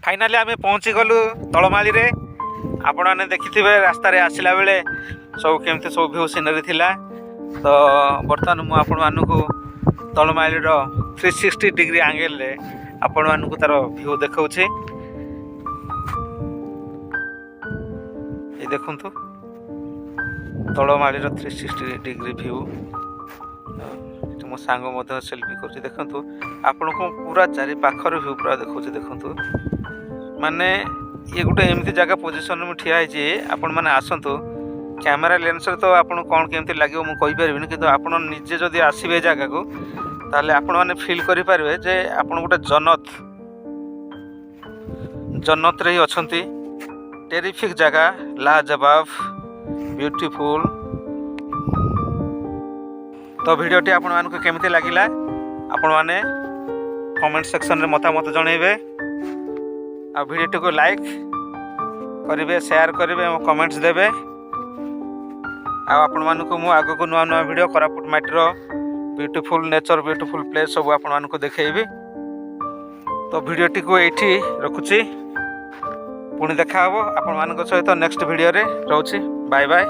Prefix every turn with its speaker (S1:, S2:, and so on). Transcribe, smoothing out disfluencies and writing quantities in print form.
S1: Finally आम पहुँची गलु तलमाली रे। आपण मैंने देखिथे रास्तार आसला बेले सब केमती सब भ्यू सीनरी थिला। तो बर्तमान मुझे आपण मानक तलमाली 360 डिग्री एंगल रे आपण मानक तार भ्यू देखौछि। ये देखंतु तलमाली 360 डिग्री भ्यू। मो सांग मध्य सेल्फी कर देखु आपण को पूरा चारि पाखर भ्यू पूरा देखा देखु माने ये गोटे एमती जगह पोजिशन में ठिया है। आपण मैंने आसतु कैमेरा लेंस तो आपन कौन केमती लगे मुझे कहीपरि कि आप निजे जदि आसबे जगह को ताले आपण मैंने फील करें जे आपण गोटे जन्नत रे अछंती। टेरिफिक जगह लाजवाब ब्यूटीफुल। तो वीडियोटी आपण मानक केमती लगिला आपण माने कमेंट सेक्शन रे मतामत जणैबे। आ वीडियोटी को लाइक करेंगे, शेयर करेंगे और कमेंट्स देवे। आपण मानक मु आगो को नुआ नुआ वीडियो कोरापुट माटीर ब्यूटीफुल नेचर ब्यूटीफुल प्लेस सब आपण मानक देखैबी। तो वीडियोटी को एठी रखुची, पुणी देखा हबो आपण मानक सहित नेक्स्ट वीडियो रे। रहउची, बाय बाय।